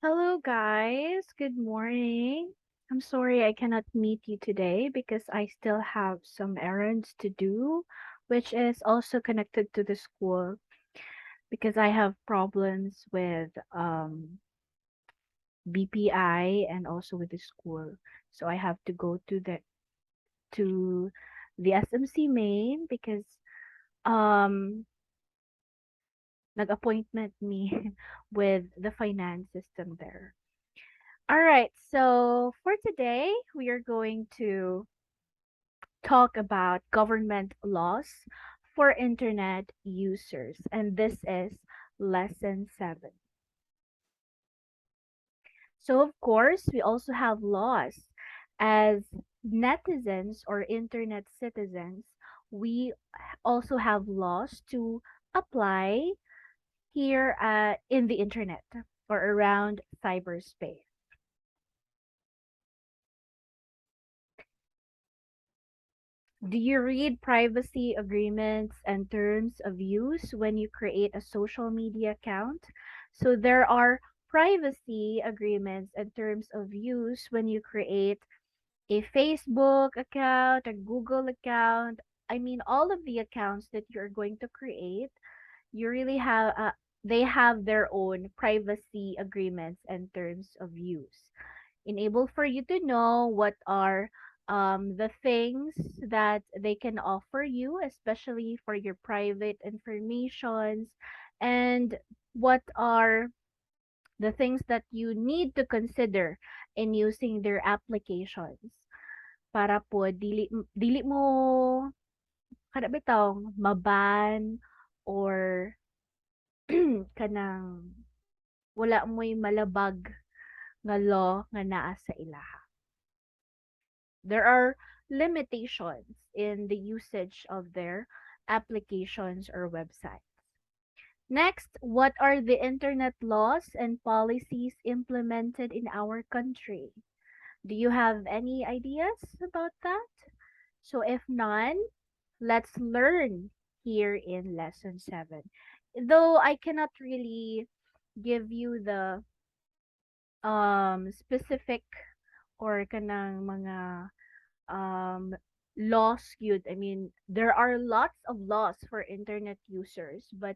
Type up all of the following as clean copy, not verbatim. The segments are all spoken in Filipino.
Hello, guys. Good morning. I'm sorry I cannot meet you today because I still have some errands to do, which is also connected to the school because I have problems with BPI and also with the school. So I have to go to the SMC main because um nag-appointment me with the finance system there. All right, so for today, we are going to talk about government laws for internet users, and this is lesson 7. So, of course, we also have laws. As netizens or internet citizens, we also have laws to apply here in the internet or around cyberspace. Do you read privacy agreements and terms of use when you create a social media account? So there are privacy agreements and terms of use when you create a Facebook account, a Google account. I mean, all of the accounts that you're going to create, you really have they have their own privacy agreements and terms of use enable for you to know what are the things that they can offer you, especially for your private informations, and what are the things that you need to consider in using their applications para po dili mo kada bitaw maban or kanang wala mo'y malabag nga law nga naa sa ilaha. There are limitations in the usage of their applications or websites. Next, what are the internet laws and policies implemented in our country? Do you have any ideas about that? So if none, let's learn here in lesson 7. Though I cannot really give you the specific or kanang mga um laws yun. I mean, there are lots of laws for internet users, but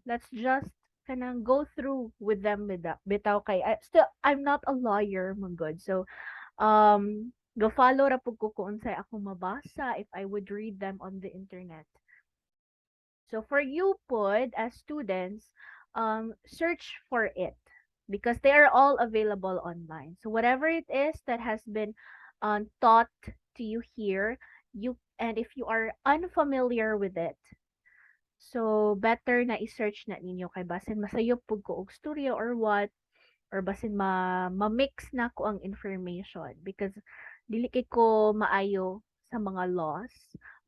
let's just kanang go through with them bitaw kay I'm not a lawyer man good. So go follow ra pud ko kung unsay ako mabasa if I would read them on the internet. So for you pod as students, search for it because they are all available online. So whatever it is that has been taught to you here, you and if you are unfamiliar with it, so better na i-search na ninyo kay basin masayop pud ko og storya or what or basin ma-mix na ko ang information because dili kay ko maayo sa mga laws,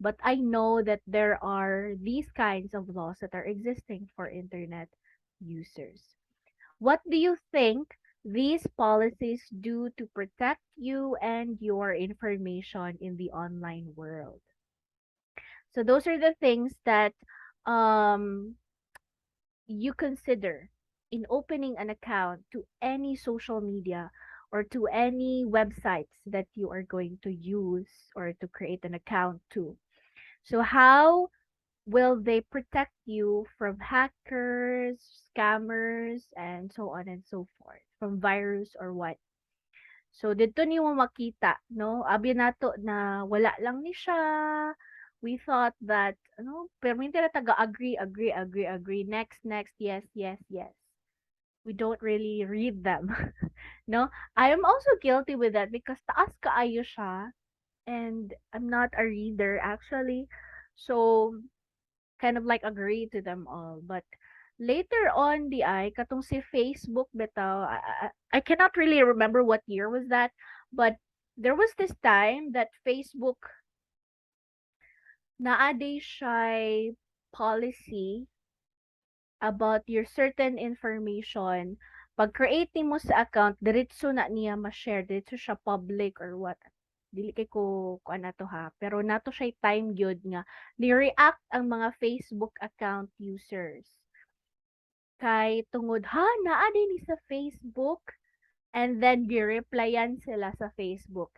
but I know that there are these kinds of laws that are existing for internet users. What do you think these policies do to protect you and your information in the online world? So those are the things that um you consider in opening an account to any social media or to any websites that you are going to use or to create an account to. So, how will they protect you from hackers, scammers, and so on and so forth, from virus or what? So, dito niyo makita, no? Abi nato na wala lang ni siya. We thought that, ano, pero hindi na taga agree, agree, agree, agree. Next, next, yes, yes, yes. We don't really read them. No? I am also guilty with that because taas kaayo siya and I'm not a reader actually. So, kind of like agree to them all. But later on, the ay katong si Facebook bitaw, I cannot really remember what year was that, but there was this time that Facebook naa siya policy about your certain information. Pag create mo sa account, diretso na niya ma-share, diretso siya public or what. Dili kay ko kuan na to ha. Pero nato siya time gyud nga ni-react ang mga Facebook account users. Kay tungod, ha, naa din ni sa Facebook? And then gi-replyan sila sa Facebook.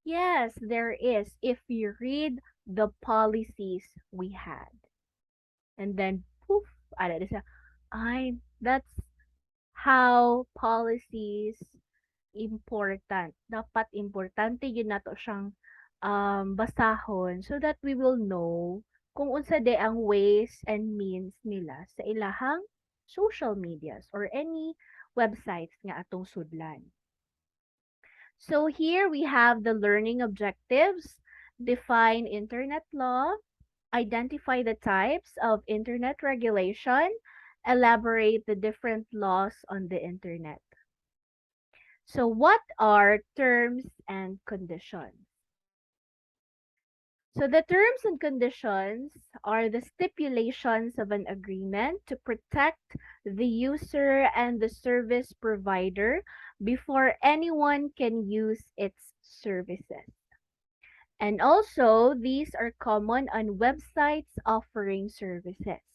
Yes, there is. If you read the policies we had. And then, poof, ada siya. Ay, that's how policies important. Dapat importante yun nato siyang basahon so that we will know kung unsa de ang ways and means nila sa ilahang social medias or any websites nga atong sudlan. So here we have the learning objectives, define internet law, identify the types of internet regulation, elaborate the different laws on the internet. So what are terms and conditions? So the terms and conditions are the stipulations of an agreement to protect the user and the service provider before anyone can use its services. And also, these are common on websites offering services.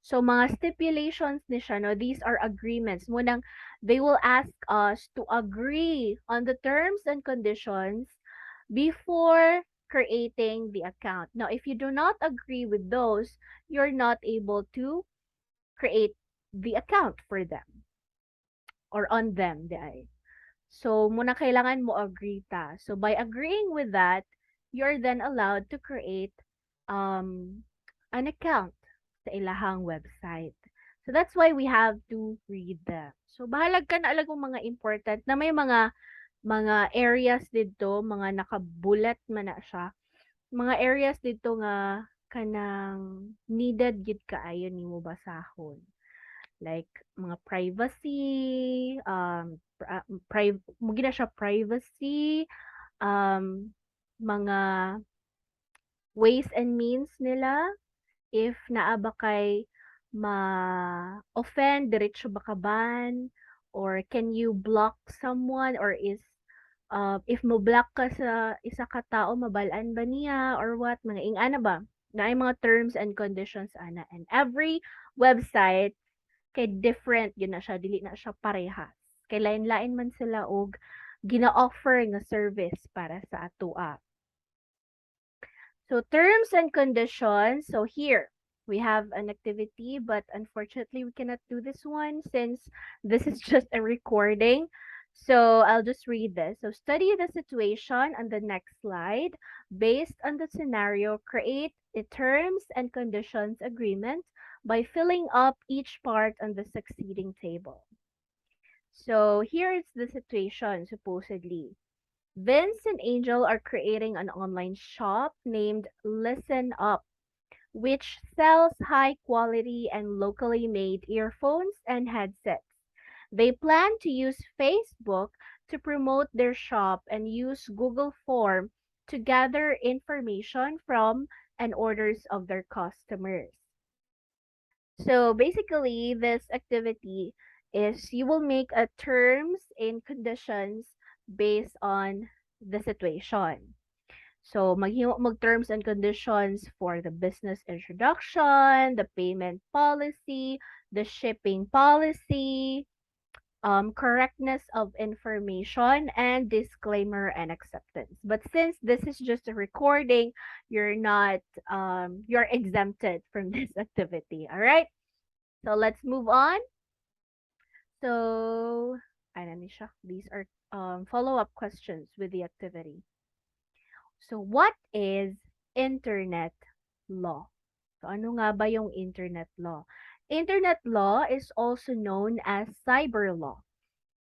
So, mga stipulations ni siya, no, these are agreements. Munang, they will ask us to agree on the terms and conditions before creating the account. Now, if you do not agree with those, you're not able to create the account for them or on them. So, muna kailangan mo agree ta. So, by agreeing with that, you're then allowed to create um, an account sa ilahang website. So, that's why we have to read them. So, bahalag ka na alam kung mga important na may mga areas dito, mga nakabulat man na siya. Mga areas dito nga kanang needed gid kaayo nimo basahon. Like mga privacy, mugina siya privacy, mga ways and means nila, if naa ba kay ma-offend, diretso ba ka ban, or can you block someone, or if mo block ka sa isa ka tao, mabalaan ba niya, or what, mga ingana ba? Na ay mga terms and conditions ana. And every website kay different yun na siya, dili na siya parehas. Kay lain-lain man sila og gina-offer nga service para sa atoa. So terms and conditions. So here we have an activity, but unfortunately we cannot do this one since this is just a recording. So I'll just read this. So study the situation on the next slide. Based on the scenario, create a terms and conditions agreement by filling up each part on the succeeding table. So here is the situation supposedly. Vince and Angel are creating an online shop named Listen Up, which sells high quality and locally made earphones and headsets. They plan to use Facebook to promote their shop and use Google Form to gather information from and orders of their customers. So basically, this activity is you will make a terms and conditions based on the situation. So mag terms and conditions for the business introduction, the payment policy, the shipping policy, correctness of information, and disclaimer and acceptance. But since this is just a recording, you're not you're exempted from this activity. All right. So let's move on. So, ano ni siya? These are follow-up questions with the activity. So, what is internet law? So, ano nga ba yung internet law? Internet law is also known as cyber law.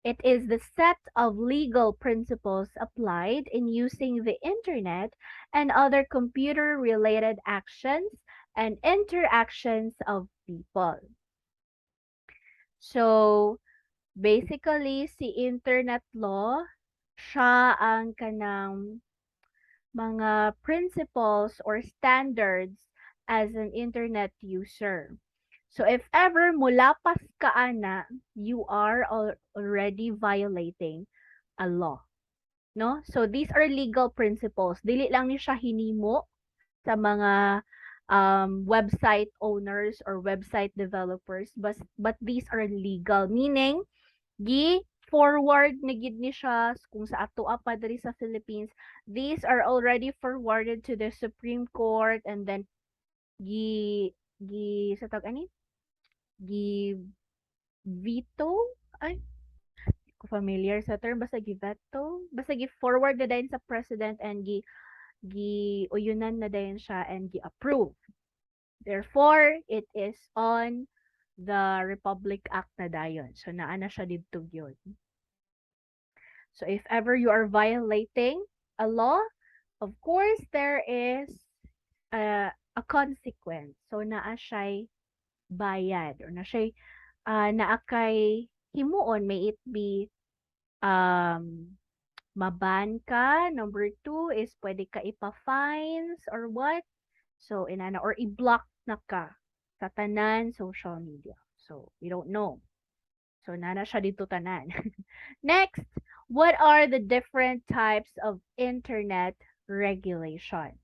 It is the set of legal principles applied in using the internet and other computer-related actions and interactions of people. So, basically, si internet law, siya ang kanang mga principles or standards as an internet user. So, if ever mulapas ka ana, you are already violating a law. No? So, these are legal principles. Dili lang ni siya hinimo sa mga website owners or website developers, but these are legal, meaning gi forward na gid ni siya kung sa ato pa diri sa Philippines. These are already forwarded to the Supreme Court, and then gi sa tawag ani gi veto, ay ko familiar sa term, basta gi veto, basta gi forward na dayon sa president, and gi uyunan na dayon siya and gi approve. Therefore, it is on the Republic Act na dayon. So naa na siya didto gyud. So if ever you are violating a law, of course there is a consequence. So naa siya'y bayad, or na siya'y naa kay himuon, may it be um maban ka. Number two is pwede ka ipa-fines or what. So inana, or i-block na ka sa tanan social media. So we don't know. So nana siya dito tanan. Next, what are the different types of internet regulation?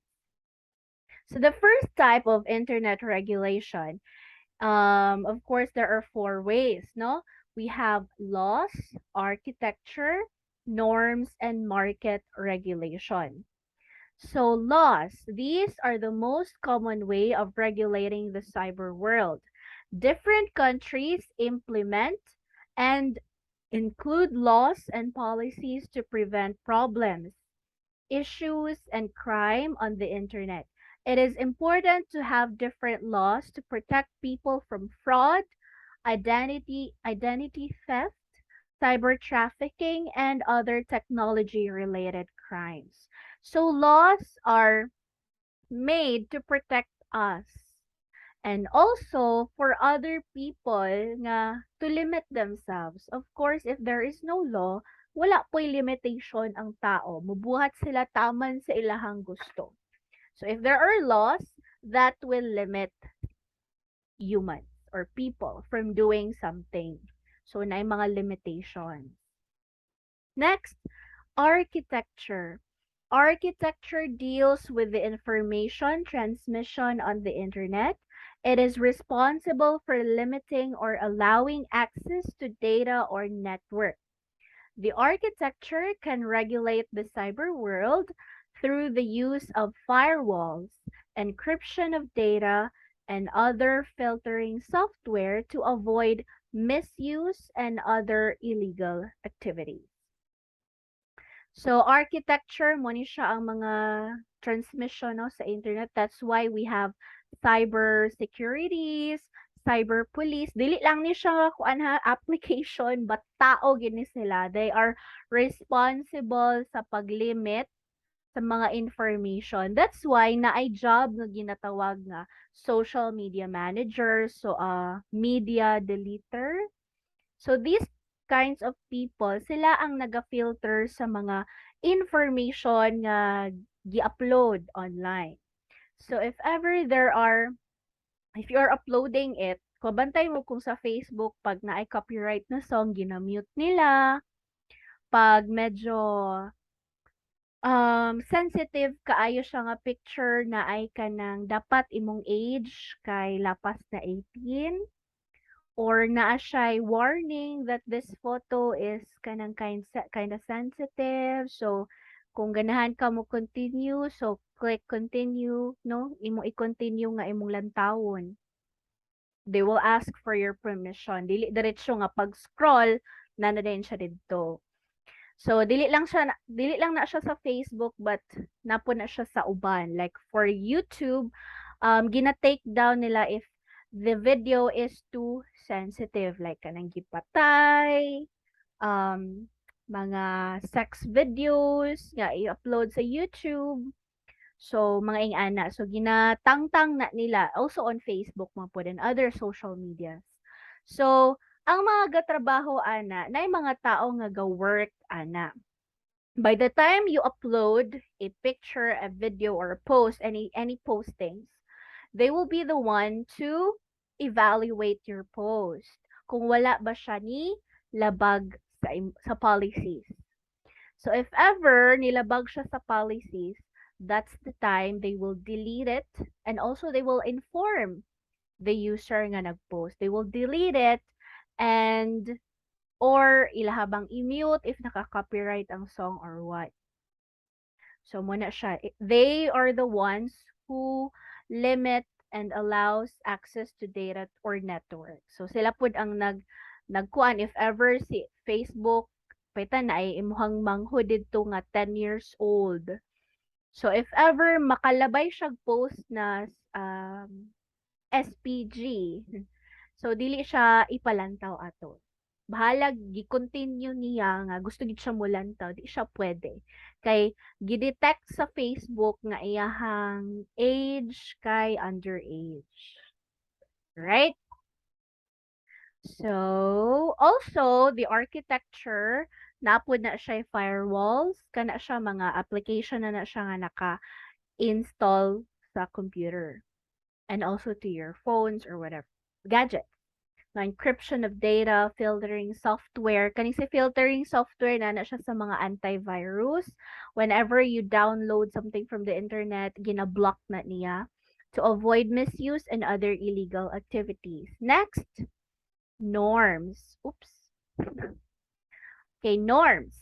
So the first type of internet regulation, of course, there are four ways, no? We have laws, architecture, norms, and market regulation. So laws, these are the most common way of regulating the cyber world. Different countries implement and include laws and policies to prevent problems, issues, and crime on the internet. It is important to have different laws to protect people from fraud, identity theft, cyber trafficking, and other technology related crimes. So laws are made to protect us, and also for other people nga to limit themselves. Of course, if there is no law, wala po'y limitation ang tao. Mubuhat sila taman sa ilahang gusto. So if there are laws, that will limit humans or people from doing something. So na mga limitations. Next, architecture. Architecture deals with the information transmission on the internet. It is responsible for limiting or allowing access to data or network. The architecture can regulate the cyber world through the use of firewalls, encryption of data, and other filtering software to avoid misuse and other illegal activities. So architecture mo ni siya ang mga transmission, no, sa internet. That's why we have cyber securities, cyber police. Dili lang ni siya kuan ha application, but tao gini sila. They are responsible sa paglimit sa mga information. That's why naay job nga ginatawag nga social media manager, so media deleter. So these kinds of people, sila ang naga-filter sa mga information nga gi-upload online. So if you are uploading it, kabantay mo kung sa Facebook, pag naay copyright na song, ginamute nila. Pag medyo sensitive kaayo siya nga picture na ay kanang dapat imong age kay lapas na 18, or naa siya'y warning that this photo is kanang kinda sensitive. So kung ganahan ka mo continue, so click continue, no? Imo i-continue nga imong lantawon. They will ask for your permission. Dili diretso nga pag-scroll na din siya didto. So dili lang na siya sa Facebook, but napo na siya sa uban. Like for YouTube, gina-take down nila if the video is too sensitive, like kanang gipatay, mga sex videos nga i-upload sa YouTube. So mga ingana. So ginatangtang na nila also on Facebook mo po and other social medias. So ang mga gatrabaho ana, na mga tao nga ga-work ana. By the time you upload a picture, a video, or a post, any postings, they will be the one to evaluate your post. Kung wala ba siya ni labag sa policies. So if ever nilabag siya sa policies, that's the time they will delete it, and also they will inform the user nga nag-post. They will delete it, and or ilahabang i-mute if naka-copyright ang song or what. So muna siya. They are the ones who limit and allows access to data or network. So sila pud ang nagkuan if ever si Facebook paitan na ay imuhang manghud didto nga 10 years old. So if ever makalabay siya post na SPG, so dili siya ipalantaw ato. Bahala gi-continue niya nga gusto gid siya molantaw, di siya pwede. Kay gidetect sa Facebook nga iyahang age kay underage. Right? So, also the architecture napud na siya firewalls, kana siya mga application na siya nga naka-install sa computer and also to your phones or whatever gadget. Na encryption of data, filtering software. Kani si filtering software na siya sa mga antivirus. Whenever you download something from the internet, gina-block na niya to avoid misuse and other illegal activities. Next, norms. Oops. Okay, norms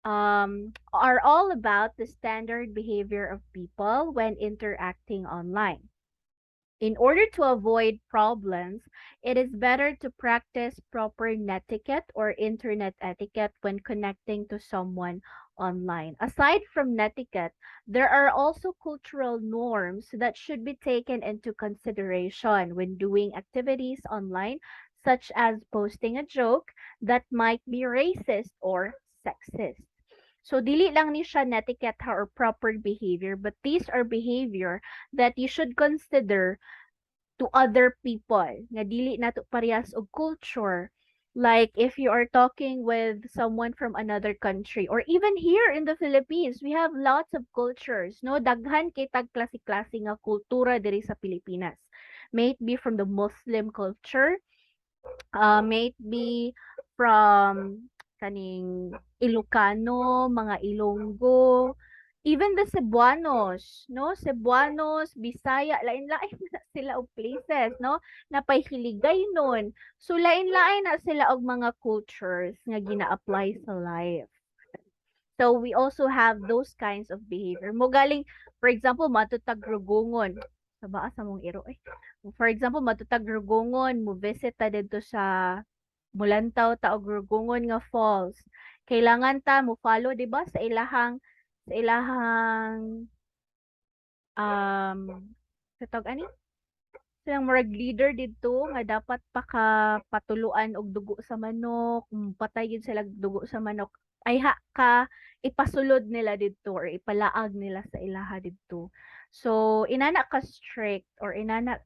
are all about the standard behavior of people when interacting online. In order to avoid problems, it is better to practice proper netiquette or internet etiquette when connecting to someone online. Aside from netiquette, there are also cultural norms that should be taken into consideration when doing activities online, such as posting a joke that might be racist or sexist. So, dili lang ni siya netiquette or proper behavior, but these are behavior that you should consider to other people nga dili nato parehas og culture. Like if you are talking with someone from another country or even here in the Philippines, we have lots of cultures, no? Daghan kay tag klase-klase nga kultura diri sa Pilipinas. May it be from the Muslim culture, may it be from kaning Ilocano, mga Ilonggo, even the Cebuanos, no? Cebuanos, Bisaya, lain-lain na sila og places, no? Napayhiligay nun. So lain-lain na sila og mga cultures nga gina-apply sa life. So we also have those kinds of behavior. Mo galing, for example, matutag rugungon. Sa baa sa mong iro eh. For example, matutag rugungon, mo visit ta dito sa Mulantaw ta og rugungon nga falls. Kailangan ta mo follow 'di ba sa ilahang um katog ani silang murag leader didto nga dapat pakapatuluan og dugo sa manok, patay gyud sila dugo sa manok. Ay ha ka ipasulod nila didto or ipalaag nila sa ilaha didto. So inana ka strict or inana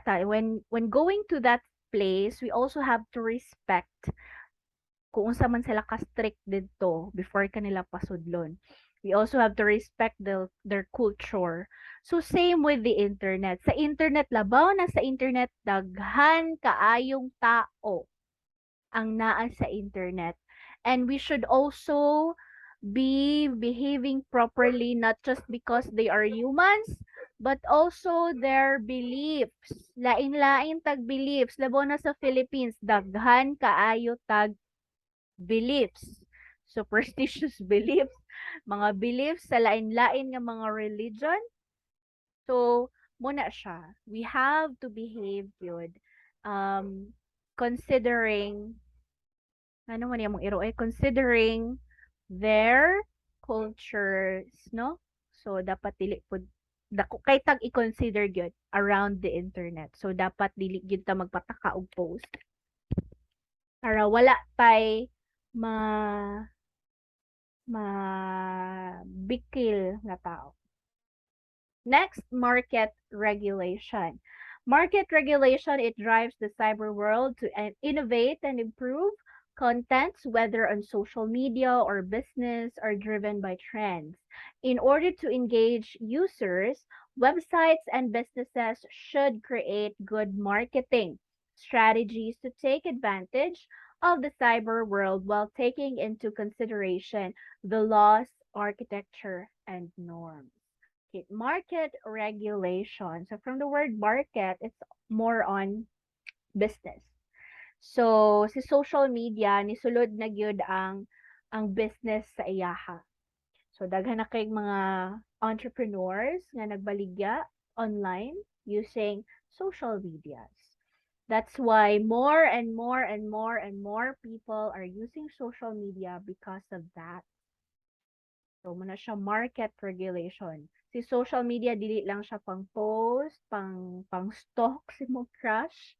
ta when going to that place, we also have to respect kung unsa man sila ka-strict didto before kanila pasudlon. We also have to respect their culture. So same with the internet. Sa internet labaw na sa internet daghan kaayong tao ang naa sa internet. And we should also be behaving properly not just because they are humans but also their beliefs. Lain-lain tag beliefs. Labaw na sa Philippines daghan kaayo tag beliefs, superstitious beliefs, mga beliefs sa lain-lain nga mga religion. So, muna siya. We have to behave good. Considering, ano man yung iro eh, considering their cultures, no? So, dapat dili po, dako kay tag i-consider gyud around the internet. So, dapat dili gyud ta magpataka og post para wala tay ma bikil nga tao. Next, market regulation. Market regulation, it drives the cyber world to innovate and improve. Contents, whether on social media or business, are driven by trends. In order to engage users, websites and businesses should create good marketing strategies to take advantage of the cyber world while taking into consideration the laws, architecture, and norms. Okay, market regulation. So from the word market, it's more on business. So si social media nisulod na gyud ang business sa iyaha. So daghan na kay mga entrepreneurs nga nagbaligya online using social medias. That's why more and more and more and more people are using social media because of that. So muna siya market regulation. Si social media dili lang siya pang post, pang stalk si mo crush,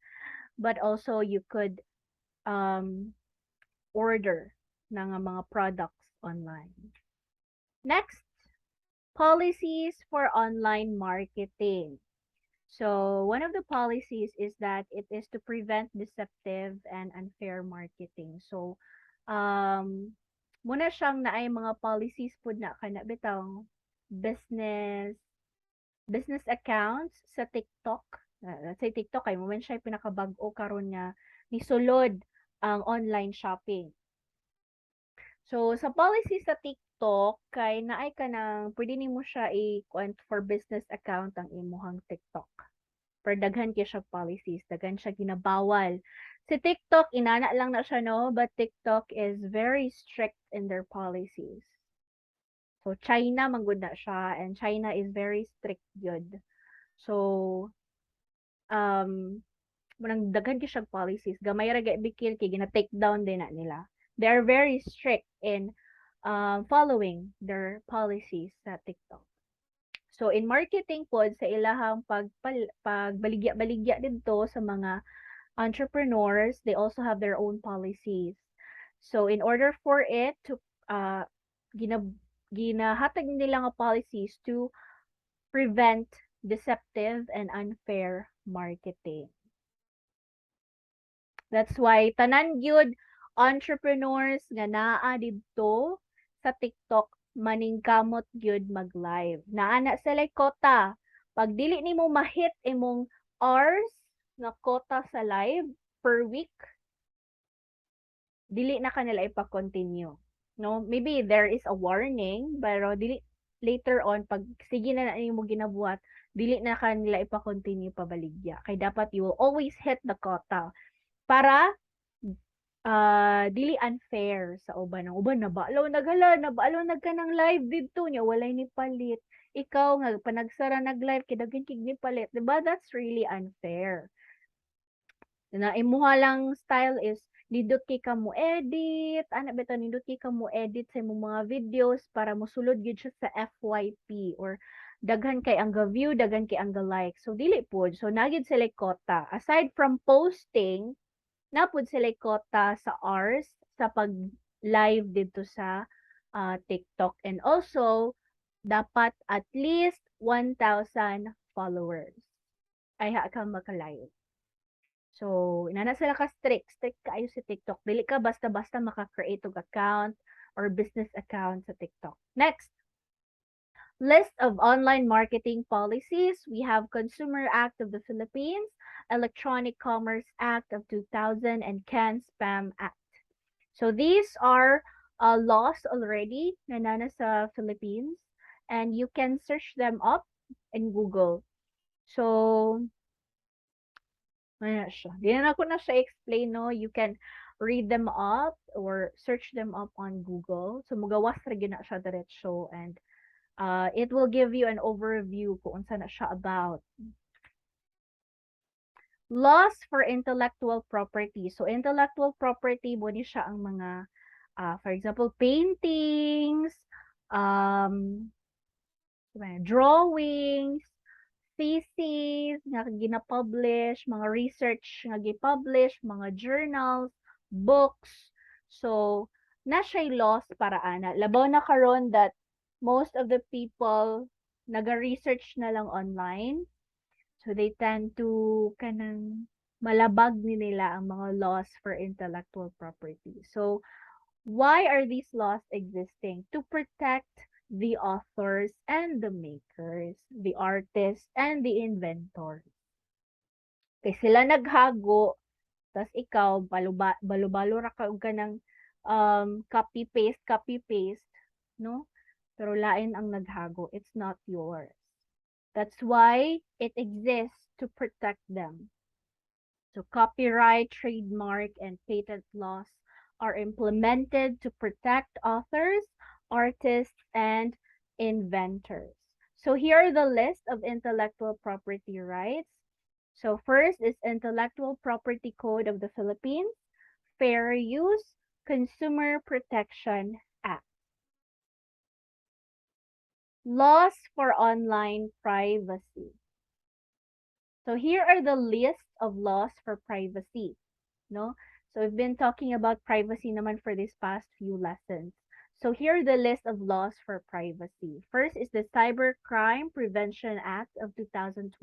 but also you could um order ng mga products online. Next, policies for online marketing. So, one of the policies is that it is to prevent deceptive and unfair marketing. So, muna siyang naay mga policies pud na kana bitaw business business accounts sa TikTok. Let's say TikTok kay mo man siya pinakabag-o karon nga nisulod ang online shopping. So, sa policy sa TikTok, kay naay ka nang pwede nimo siya i-kuan for business account ang imuhang TikTok. Pero daghan kay siya policies, daghan siya ginabawal. Si TikTok, inana lang na siya, no? But TikTok is very strict in their policies. So, China, manggod na siya, and China is very strict yun. So, munang daghan kay siya policies, gamay ra bikil kay gina-take down din na nila. They are very strict in following their policies sa TikTok. So in marketing pod sa ilahang pagbaligya-baligya didto sa mga entrepreneurs, they also have their own policies. So in order for it to uh ginahatag nila nga policies to prevent deceptive and unfair marketing. That's why tanan gyud entrepreneurs nga naa didto sa TikTok maningkamot gyud mag-live. Naa na sila quota. Pag dili nimo ma-hit imong hours nga quota sa live per week, dili na kanila ipa-continue. No, maybe there is a warning, pero dili later on pag sige na nimo ginabuhat, dili na kanila ipa-continue pabaligya. Kay dapat you will always hit the quota para dili unfair sa uban. Ang uban nabalaw naghala, nabalaw nagkanang live didto nya walay ni palit. Ikaw nga panagsara nag-live kay daghan kig ni palit, diba? That's really unfair. Na imuha lang style is nindot kay ka mo edit, ana bitaw nindot kay ka mo edit sa imong mga videos para mosulod gyud siya sa FYP or daghan kay ang view, daghan kay ang like. So dili pod. So nagid sila quota. Aside from posting, napud sila quota sa hours sa pag-live dito sa TikTok. And also, dapat at least 1,000 followers ay kang maka-live. So, inana sila ka strict. Strict kaayo si TikTok. Dili ka basta-basta maka-create og account or business account sa TikTok. Next, list of online marketing policies. We have Consumer Act of the Philippines, Electronic Commerce Act of 2000, and Can-Spam Act. So these are laws already na nana sa Philippines, and you can search them up in Google. So, di na ako na siya explain, no? You can read them up or search them up on Google. So, mugawas ra gyud na siya diretso, and it will give you an overview kung unsa na siya about. Laws for intellectual property. So, intellectual property, mo ni siya ang mga, for example, paintings, drawings, thesis nga gina-publish, mga research nga gi-publish, mga journals, books. So, na siya laws para ana. Labaw na karon that most of the people naga-research na lang online. So, they tend to kanang malabag ni nila ang mga laws for intellectual property. So, why are these laws existing? To protect the authors and the makers, the artists and the inventors. Kay sila naghago, tas ikaw balo-balo ra ka og kanang copy paste, no? Pero lain ang naghago, it's not yours. That's why it exists to protect them. So copyright, trademark, and patent laws are implemented to protect authors, artists, and inventors. So here are the list of intellectual property rights. So first is Intellectual Property Code of the Philippines, Fair Use, Consumer Protection Act. Laws for online privacy. So here are the list of laws for privacy, no? So we've been talking about privacy naman for these past few lessons. So here are the list of laws for privacy. First is the Cybercrime Prevention Act of 2012,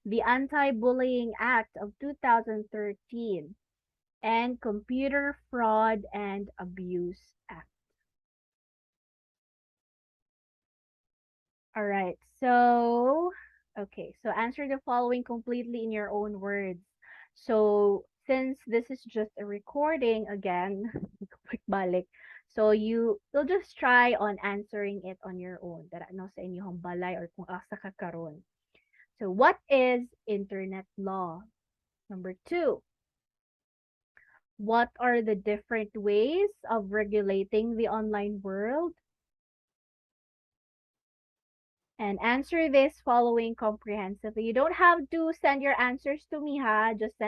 the Anti-Bullying Act of 2013, and Computer Fraud and Abuse Act. All right. So answer the following completely in your own words. So, since this is just a recording, again, quick balik. So, you'll just try on answering it on your own. Dara no sa inyong balay or kung asa ka karon. So, what is internet law? Number 2, what are the different ways of regulating the online world? And answer this following comprehensively. You don't have to send your answers to me, ha. Just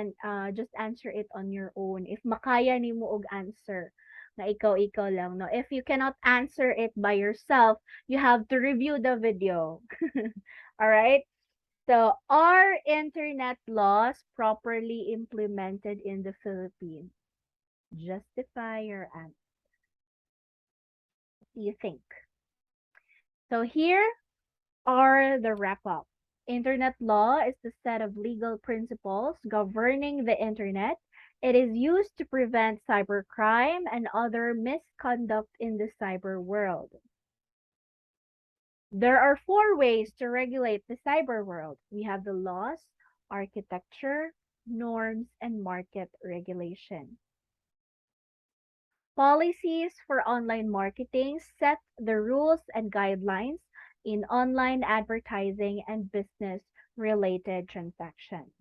answer it on your own. If makaya nimo og answer na ikaw lang, no. If you cannot answer it by yourself, you have to review the video. All right? So, are internet laws properly implemented in the Philippines? Justify your answer. What do you think? So, here are the wrap up. Internet law is the set of legal principles governing the internet. It is used to prevent cybercrime and other misconduct in the cyber world. There are 4 ways to regulate the cyber world. We have the laws, architecture, norms, and market regulation. Policies for online marketing set the rules and guidelines in online advertising and business-related transactions.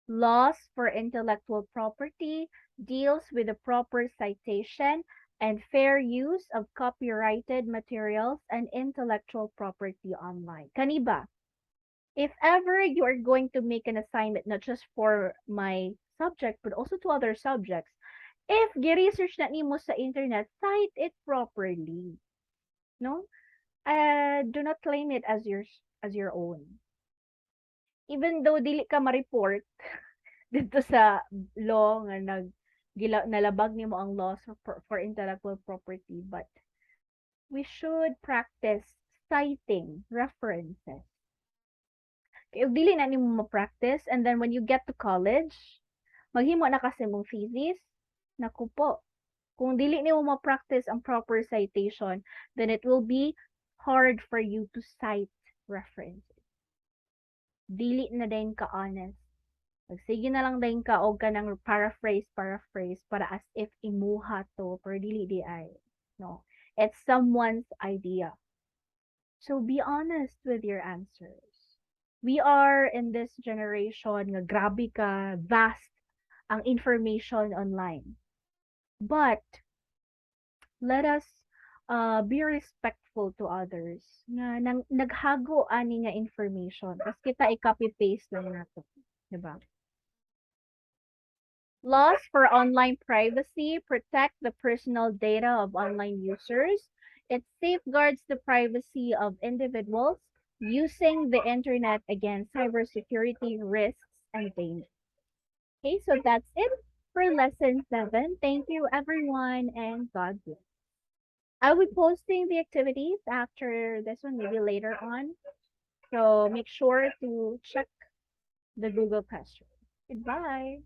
Laws for intellectual property deals with the proper citation and fair use of copyrighted materials and intellectual property online. Kaniba, if ever you are going to make an assignment, not just for my subject, but also to other subjects, if gi-research na nimo sa internet, cite it properly. No? Do not claim it as your own. Even though dili ka ma-report dito sa law nga nalabag nimo ang laws for intellectual property, but we should practice citing references. Kaya dili na nimo ma-practice, and then when you get to college, maghimo na kasi mong thesis, naku po, kung dili nimo ma-practice ang proper citation, then it will be hard for you to cite references. Dili na din ka honest. Sige na lang din ka og kanang paraphrase para as if imuha to, pero dili di ay. No. It's someone's idea. So be honest with your answers. We are in this generation nga grabe ka vast ang information online. But let us be respectful to others nga naghago ani nga information tas kita i-copy paste lang nato, di ba? Laws for online privacy protect the personal data of online users. It safeguards the privacy of individuals using the internet against cybersecurity risks and dangers. Okay, so that's it for lesson 7. Thank you everyone and God bless. I'll be posting the activities after this one, maybe later on. So make sure to check the Google Classroom. Goodbye.